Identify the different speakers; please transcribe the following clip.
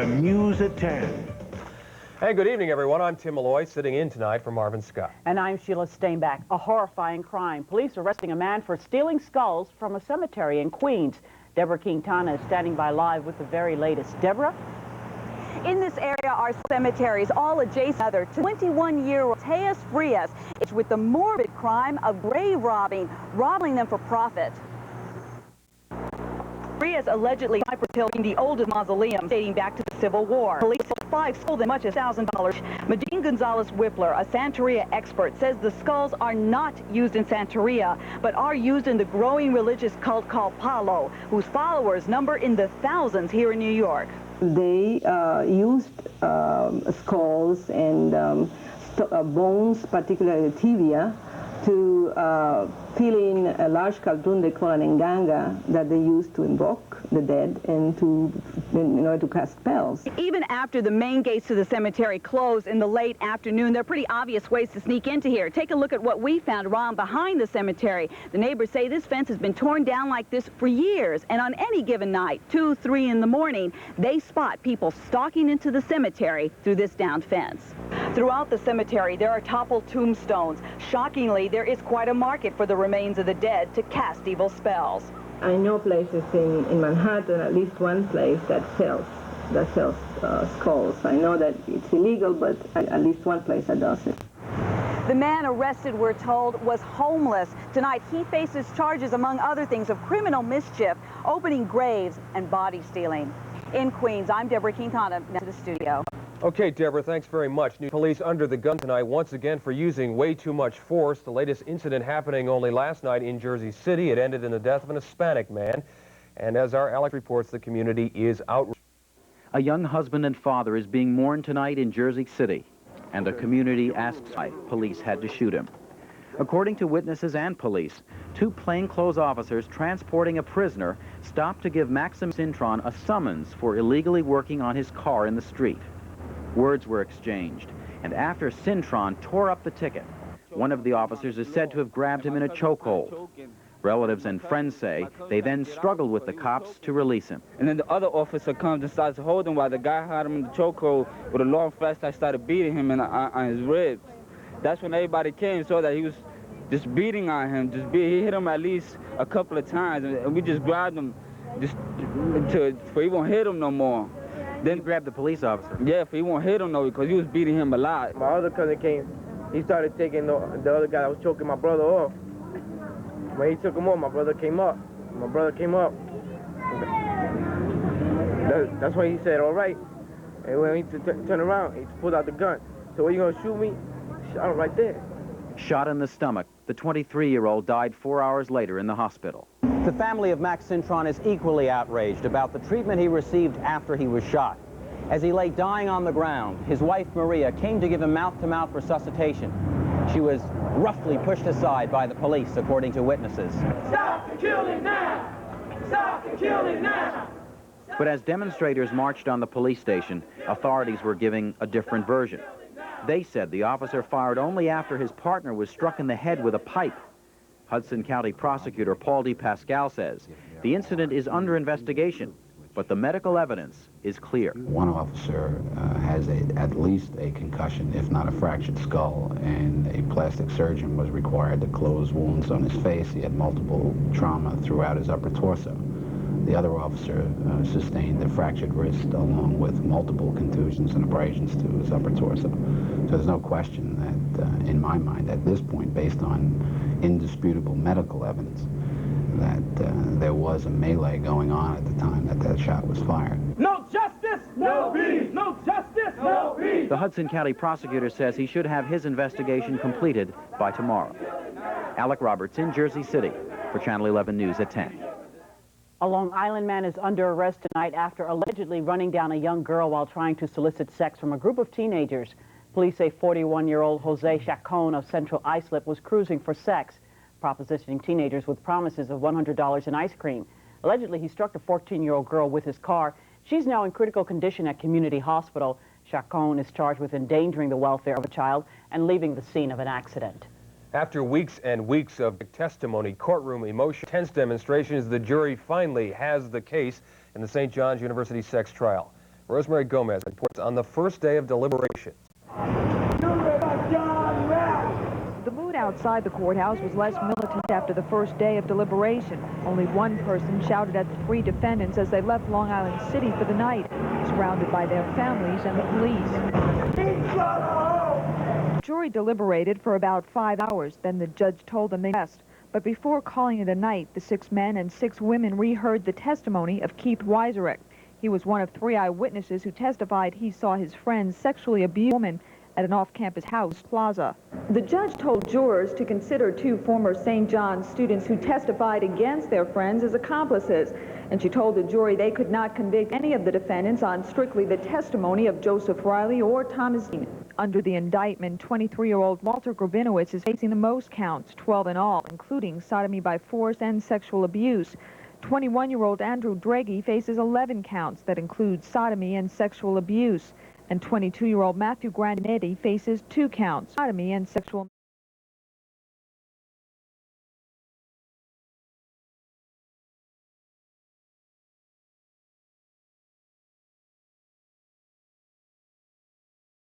Speaker 1: News at 10.
Speaker 2: Hey, good evening, everyone. I'm Tim Malloy, sitting in tonight for Marvin Scott.
Speaker 3: And I'm Sheila Stainback. A horrifying crime. Police arresting a man for stealing skulls from a cemetery in Queens. Deborah Quintana is standing by live with the very latest. Deborah?
Speaker 4: In this area are cemeteries, all adjacent to 21-year-old Tejas Frias. It's with the morbid crime of grave robbing them for profit. Frias allegedly building the oldest mausoleum dating back to the Civil War. Police sold 5, sold as much as $1,000. Medine Gonzalez-Whippler, a Santeria expert, says the skulls are not used in Santeria, but are used in the growing religious cult called Palo, whose followers number in the thousands here in New York.
Speaker 5: They used skulls and bones, particularly tibia, to fill in a large cartoon they call an enganga that they use to invoke the dead and in order to cast spells.
Speaker 4: Even after the main gates to the cemetery closed in the late afternoon, there are pretty obvious ways to sneak into here. Take a look at what we found around behind the cemetery. The neighbors say this fence has been torn down like this for years, and on any given night, 2, 3 in the morning, they spot people stalking into the cemetery through this downed fence. Throughout the cemetery, there are toppled tombstones. Shockingly, there is quite a market for the remains of the dead to cast evil spells.
Speaker 5: I know places in Manhattan, at least one place that sells skulls. I know that it's illegal, but at least one place that does it.
Speaker 4: The man arrested, we're told, was homeless. Tonight, he faces charges, among other things, of criminal mischief, opening graves, and body stealing. In Queens, I'm Deborah Quintana, to the studio.
Speaker 2: Okay, Deborah, thanks very much. New police under the gun tonight once again for using way too much force. The latest incident happening only last night in Jersey City. It ended in the death of an Hispanic man. And as our Alex reports, the community is outraged.
Speaker 6: A young husband and father is being mourned tonight in Jersey City, and the community asks why police had to shoot him. According to witnesses and police, 2 plainclothes officers transporting a prisoner stopped to give Maxim Cintron a summons for illegally working on his car in the street. Words were exchanged, and after Cintron tore up the ticket, one of the officers is said to have grabbed him in a chokehold. Relatives and friends say they then struggled with the cops to release him.
Speaker 7: And then the other officer comes and starts to hold him while the guy had him in the chokehold with a long flashlight, started beating him on his ribs. That's when everybody came and saw that he was just beating on him. He hit him at least a couple of times, and we just grabbed him for he won't hit him no more.
Speaker 6: Then grabbed the police officer.
Speaker 7: Yeah, for he won't hit him, though, because he was beating him a lot.
Speaker 8: My other cousin came. He started taking the other guy that was choking my brother off. When he took him off, my brother came up. That's why he said, all right. And when he turned around, he pulled out the gun. So, are you going to shoot me? Shot him right there.
Speaker 6: Shot in the stomach. The 23-year-old died 4 hours later in the hospital.
Speaker 9: The family of Max Cintron is equally outraged about the treatment he received after he was shot. As he lay dying on the ground, his wife Maria came to give him mouth-to-mouth resuscitation. She was roughly pushed aside by the police, according to witnesses.
Speaker 10: Stop the killing now! Stop the killing now!
Speaker 6: But as demonstrators marched on the police station, authorities were giving a different version. They said the officer fired only after his partner was struck in the head with a pipe. Hudson County prosecutor Paul D. Pascal says the incident is under investigation, but the medical evidence is clear.
Speaker 11: One officer has at least a concussion, if not a fractured skull, and a plastic surgeon was required to close wounds on his face. He had multiple trauma throughout his upper torso. The other officer sustained a fractured wrist along with multiple contusions and abrasions to his upper torso. So there's no question that, in my mind, at this point, based on indisputable medical evidence, that there was a melee going on at the time that shot was fired.
Speaker 10: No justice, no peace! No justice, no peace!
Speaker 6: The Hudson County prosecutor says he should have his investigation completed by tomorrow. Alec Roberts in Jersey City for Channel 11 News at 10.
Speaker 3: A Long Island man is under arrest tonight after allegedly running down a young girl while trying to solicit sex from a group of teenagers. Police say 41-year-old Jose Chacon of Central Islip was cruising for sex, propositioning teenagers with promises of $100 in ice cream. Allegedly, he struck a 14-year-old girl with his car. She's now in critical condition at Community Hospital. Chacon is charged with endangering the welfare of a child and leaving the scene of an accident.
Speaker 2: After weeks and weeks of testimony, courtroom emotion, tense demonstrations, the jury finally has the case in the St. John's University sex trial. Rosemary Gomez reports on the first day of deliberation.
Speaker 1: The mood outside the courthouse was less militant after the first day of deliberation. Only one person shouted at the three defendants as they left Long Island City for the night, surrounded by their families and the police. The jury deliberated for about 5 hours. Then the judge told them they rest. But before calling it a night, the 6 men and 6 women reheard the testimony of Keith Weiserek. He was one of 3 eyewitnesses who testified he saw his friends sexually abuse a woman at an off-campus house plaza. The judge told jurors to consider 2 former St. John's students who testified against their friends as accomplices. And she told the jury they could not convict any of the defendants on strictly the testimony of Joseph Riley or Thomas Dean. Under the indictment, 23-year-old Walter Grabinowitz is facing the most counts, 12 in all, including sodomy by force and sexual abuse. 21-year-old Andrew Draghi faces 11 counts that include sodomy and sexual abuse. And 22-year-old Matthew Grandinetti faces 2 counts, sodomy and sexual